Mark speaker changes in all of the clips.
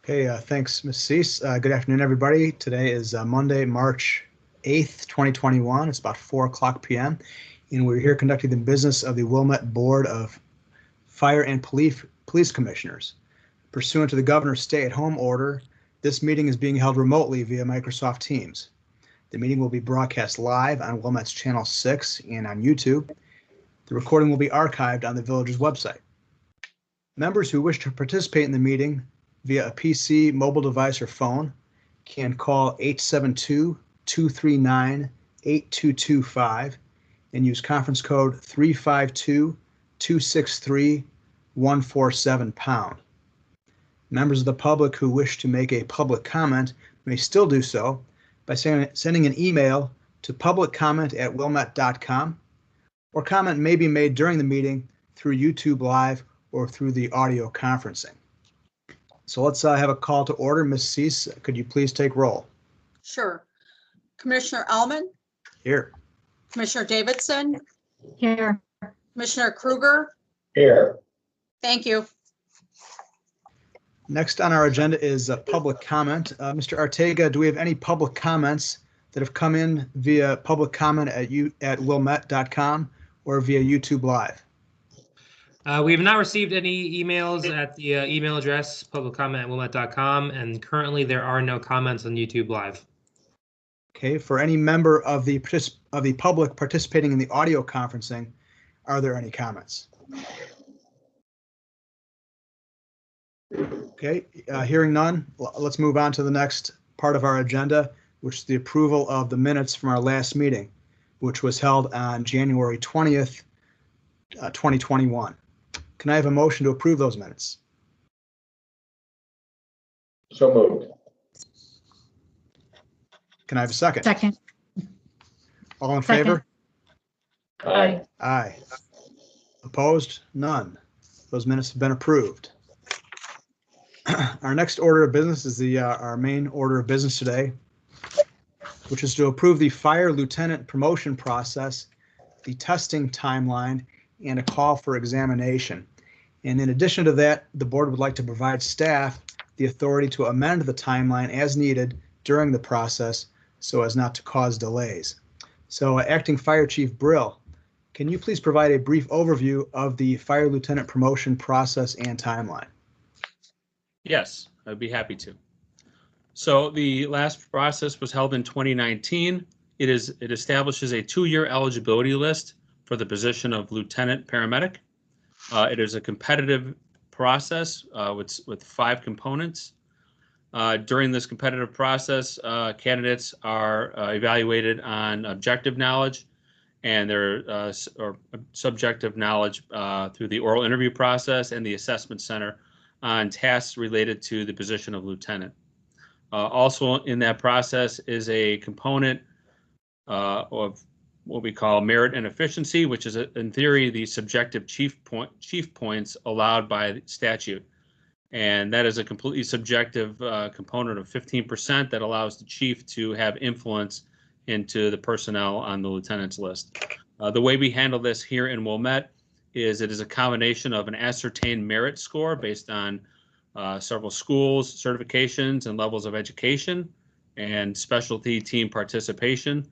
Speaker 1: Okay, thanks, Ms. Cease. Good afternoon, everybody. Today is Monday, March 8th, 2021. It's about 4 o'clock p.m., and we're here conducting the business of the Wilmette Board of Fire and Police Commissioners. Pursuant to the Governor's stay-at-home order, this meeting is being held remotely via Microsoft Teams. The meeting will be broadcast live on Wilmette's Channel 6 and on YouTube. The recording will be archived on the village's website. Members who wish to participate in the meeting via a PC, mobile device, or phone can call 872-239-8225 and use conference code 352-263-147#. Members of the public who wish to make a public comment may still do so by sending an email to publiccomment@wilmette.com, or comment may be made during the meeting through YouTube Live or through the audio conferencing. So let's have a call to order. Ms. Cease, could you please take roll?
Speaker 2: Sure. Commissioner Ellman?
Speaker 1: Here.
Speaker 2: Commissioner Davidson?
Speaker 3: Here.
Speaker 2: Commissioner Kruger?
Speaker 4: Here.
Speaker 2: Thank you.
Speaker 1: Next on our agenda is public comment. Mr. Arteaga, do we have any public comments that have come in via public comment at wilmette.com or via YouTube Live?
Speaker 5: We have not received any emails at the email address publiccomment@wilmette.com, and currently there are no comments on YouTube Live.
Speaker 1: Okay, for any member of the public participating in the audio conferencing, are there any comments? Okay, hearing none, let's move on to the next part of our agenda, which is the approval of the minutes from our last meeting, which was held on January 20th, 2021. Can I have a motion to approve those minutes?
Speaker 4: So moved.
Speaker 1: Can I have a second?
Speaker 3: Second.
Speaker 1: All in
Speaker 3: Second.
Speaker 1: favor?
Speaker 4: Aye.
Speaker 1: Aye. Opposed? None. Those minutes have been approved. Our next order of business is our main order of business today, which is to approve the fire lieutenant promotion process, the testing timeline, and a call for examination. And in addition to that, the board would like to provide staff the authority to amend the timeline as needed during the process so as not to cause delays. So Acting Fire Chief Brill, can you please provide a brief overview of the fire lieutenant promotion process and timeline?
Speaker 6: Yes, I'd be happy to. So the last process was held in 2019. It establishes a 2-year eligibility list for the position of lieutenant paramedic. It is a competitive process with 5 components. During this competitive process, candidates are evaluated on objective knowledge and their or subjective knowledge through the oral interview process and the assessment center on tasks related to the position of lieutenant. Also in that process is a component of what we call merit and efficiency, which is in theory the subjective chief points allowed by statute. And that is a completely subjective component of 15% that allows the chief to have influence into the personnel on the lieutenant's list. The way we handle this here in Wilmette is it is a combination of an ascertained merit score based on several schools, certifications, and levels of education, and specialty team participation,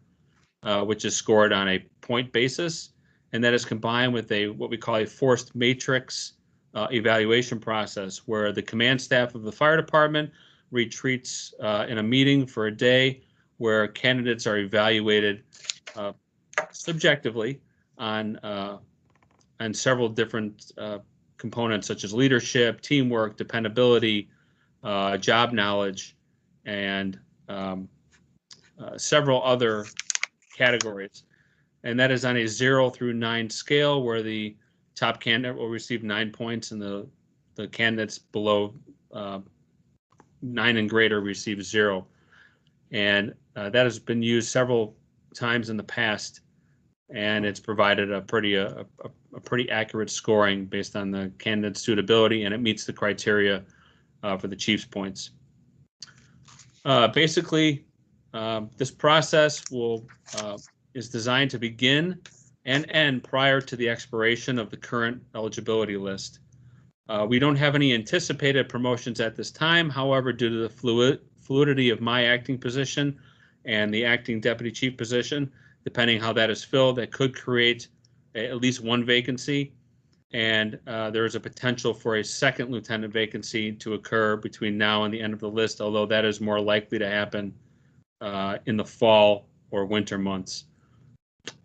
Speaker 6: which is scored on a point basis, and that is combined with what we call a forced matrix evaluation process, where the command staff of the fire department retreats in a meeting for a day where candidates are evaluated subjectively on several different components such as leadership, teamwork, dependability, job knowledge, and several other categories. And that is on a 0 through 9 scale, where the top candidate will receive 9 points and the candidates below 9 and greater receive 0. And that has been used several times in the past, and it's provided a pretty accurate scoring based on the candidate's suitability, and it meets the criteria for the chief's points. Basically, this process is designed to begin and end prior to the expiration of the current eligibility list. We don't have any anticipated promotions at this time. However, due to the fluidity of my acting position and the acting deputy chief position, depending how that is filled, that could create at least one vacancy. And there is a potential for a second lieutenant vacancy to occur between now and the end of the list, although that is more likely to happen in the fall or winter months.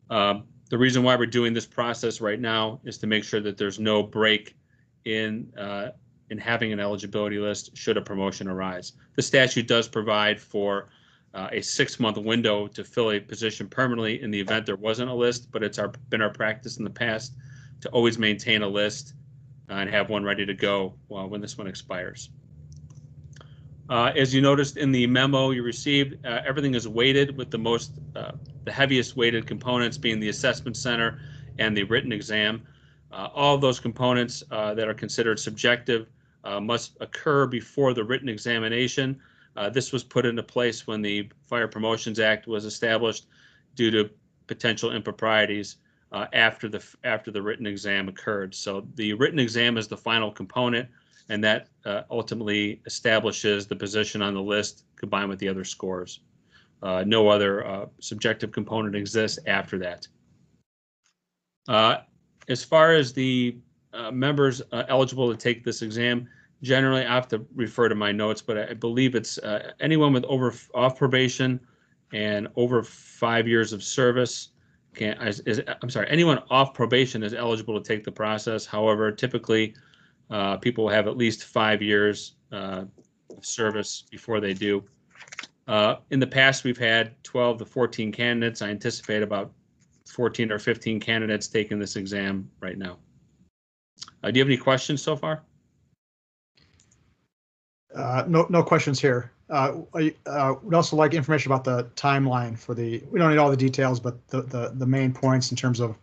Speaker 6: The reason why we're doing this process right now is to make sure that there's no break in having an eligibility list should a promotion arise. The statute does provide for a 6-month window to fill a position permanently in the event there wasn't a list, but it's been our practice in the past to always maintain a list and have one ready to go when this one expires. As you noticed in the memo you received, everything is weighted with the heaviest weighted components being the assessment center and the written exam. All of those components that are considered subjective must occur before the written examination. This was put into place when the Fire Promotions Act was established due to potential improprieties after the written exam occurred. So the written exam is the final component, and that ultimately establishes the position on the list combined with the other scores. No other subjective component exists after that. As far as the members eligible to take this exam, generally I have to refer to my notes, but I believe it's anyone with off probation and over 5 years of service anyone off probation is eligible to take the process. However, typically people have at least 5 years of service before they do. In the past, we've had 12 to 14 candidates. I anticipate about 14 or 15 candidates taking this exam right now. Do you have any questions so far?
Speaker 1: No questions here. We'd also like information about the timeline for we don't need all the details, but the main points in terms of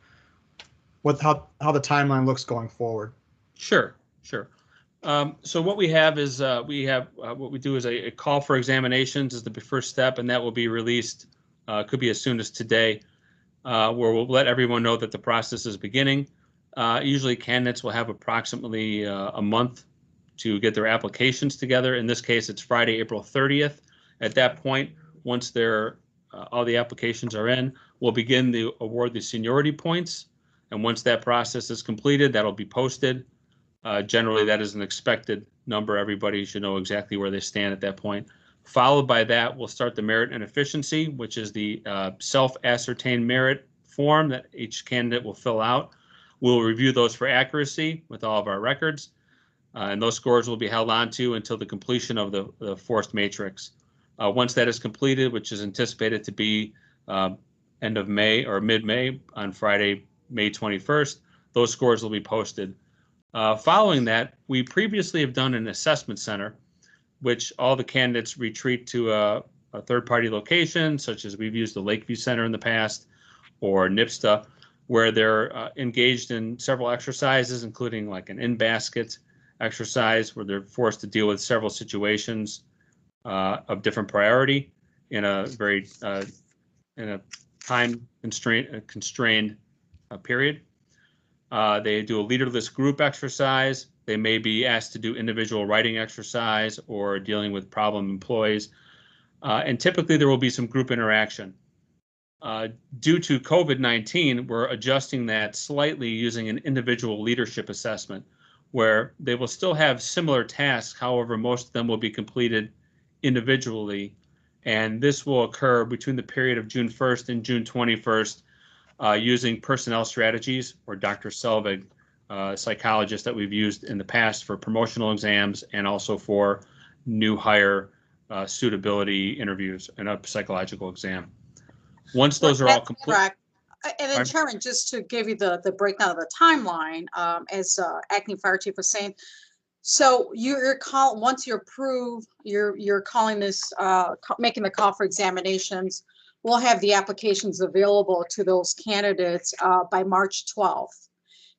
Speaker 1: how the timeline looks going forward.
Speaker 6: Sure. So what we have is what we do is a call for examinations is the first step, and that will be released, could be as soon as today, where we'll let everyone know that the process is beginning. Usually candidates will have approximately a month to get their applications together. In this case, it's Friday, April 30th. At that point, once all the applications are in, we'll begin to award the seniority points. And once that process is completed, that'll be posted. Generally, that is an expected number. Everybody should know exactly where they stand at that point. Followed by that, we'll start the merit and efficiency, which is the self-ascertained merit form that each candidate will fill out. We'll review those for accuracy with all of our records. And those scores will be held onto until the completion of the forced matrix. Once that is completed, which is anticipated to be end of May or mid-May on Friday, May 21st, those scores will be posted. Following that, we previously have done an assessment center, which all the candidates retreat to a third-party location, such as we've used the Lakeview Center in the past or NIPSTA, where they're engaged in several exercises, including like an in-basket exercise where they're forced to deal with several situations of different priority in a very in a time constrained period. They do a leaderless group exercise. They may be asked to do individual writing exercise or dealing with problem employees. And typically there will be some group interaction. Due to COVID-19, we're adjusting that slightly using an individual leadership assessment, where they will still have similar tasks. However, most of them will be completed individually. And this will occur between the period of June 1st and June 21st using personnel strategies, or Dr. Selvig, psychologist that we've used in the past for promotional exams and also for new hire suitability interviews and a psychological exam. Once those are all complete.
Speaker 2: Correct. And then Chairman, just to give you the breakdown of the timeline, as acting fire chief was saying, so once you approve, you're calling this, making the call for examinations. We'll have the applications available to those candidates by March 12th.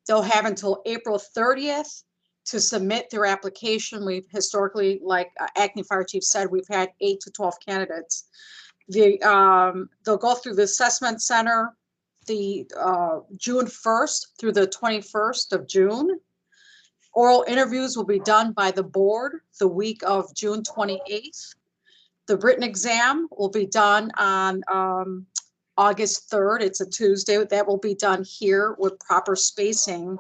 Speaker 2: They'll have until April 30th to submit their application. We've historically, like acting fire chief said, we've had 8 to 12 candidates. They'll go through the assessment center the June 1st through the 21st of June. Oral interviews will be done by the board the week of June 28th. The written exam will be done on August 3rd. It's a Tuesday. That will be done here with proper spacing.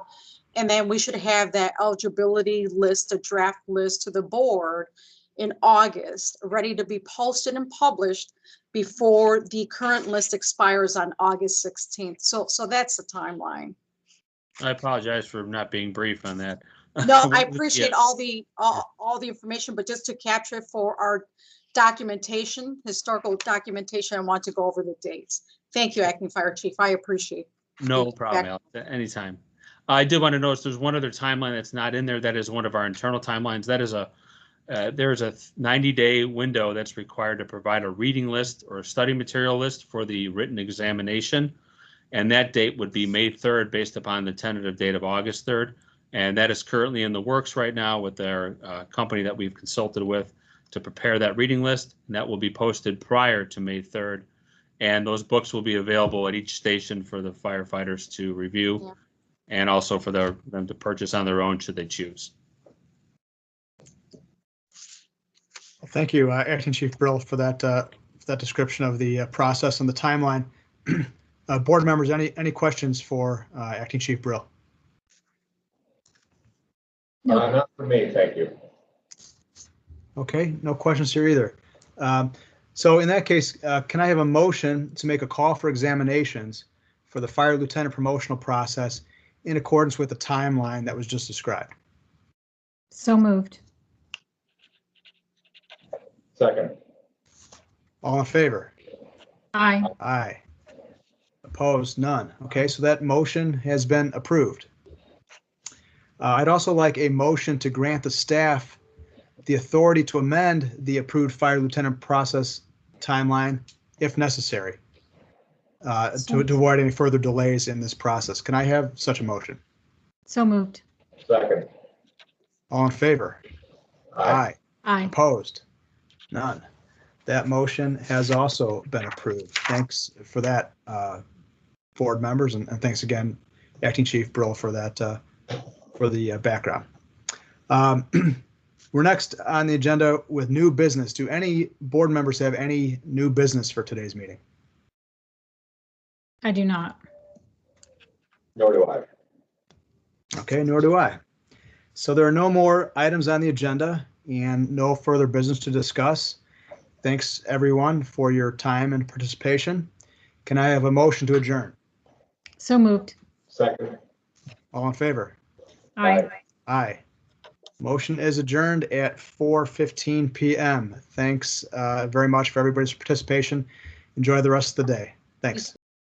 Speaker 2: And then we should have that eligibility list, a draft list to the board in August, ready to be posted and published before the current list expires on August 16th. So that's the timeline.
Speaker 6: I apologize for not being brief on that.
Speaker 2: No, I appreciate
Speaker 6: Yes.
Speaker 2: all the information, but just to capture it for our documentation, historical documentation, I want to go over the dates. Thank you, Acting Fire Chief. I appreciate.
Speaker 6: No problem, Alex, anytime. I did want to notice there's one other timeline that's not in there. That is one of our internal timelines. That is there's a 90-day window that's required to provide a reading list or a study material list for the written examination. And that date would be May 3rd based upon the tentative date of August 3rd. And that is currently in the works right now with our company that we've consulted with to prepare that reading list. And that will be posted prior to May 3rd. And those books will be available at each station for the firefighters to review.
Speaker 2: Yeah.
Speaker 6: And also for them to purchase on their own should they choose.
Speaker 1: Well, thank you, Acting Chief Brill, for that description of the process and the timeline. Board members, any questions for Acting Chief Brill?
Speaker 4: Not for me, thank you.
Speaker 1: Okay, no questions here either. So in that case, can I have a motion to make a call for examinations for the fire lieutenant promotional process in accordance with the timeline that was just described?
Speaker 3: So moved.
Speaker 4: Second.
Speaker 1: All in favor?
Speaker 3: Aye.
Speaker 1: Aye. Opposed? None. Okay, so that motion has been approved. I'd also like a motion to grant the staff the authority to amend the approved fire lieutenant process timeline if necessary to avoid any further delays in this process. Can I have such a motion?
Speaker 3: So moved.
Speaker 4: Second.
Speaker 1: All in favor? Aye.
Speaker 3: Aye.
Speaker 1: Opposed? None. That motion has also been approved. Thanks for that, board members, and thanks again, Acting Chief Brill, for that, for the background. We're next on the agenda with new business. Do any board members have any new business for today's meeting?
Speaker 3: I do not.
Speaker 4: Nor do I.
Speaker 1: Okay, nor do I. So there are no more items on the agenda and no further business to discuss. Thanks, everyone, for your time and participation. Can I have a motion to adjourn?
Speaker 3: So moved.
Speaker 4: Second.
Speaker 1: All in favor?
Speaker 3: Aye.
Speaker 1: Aye. Motion is adjourned at 4:15 p.m. Thanks very much for everybody's participation. Enjoy the rest of the day. Thanks.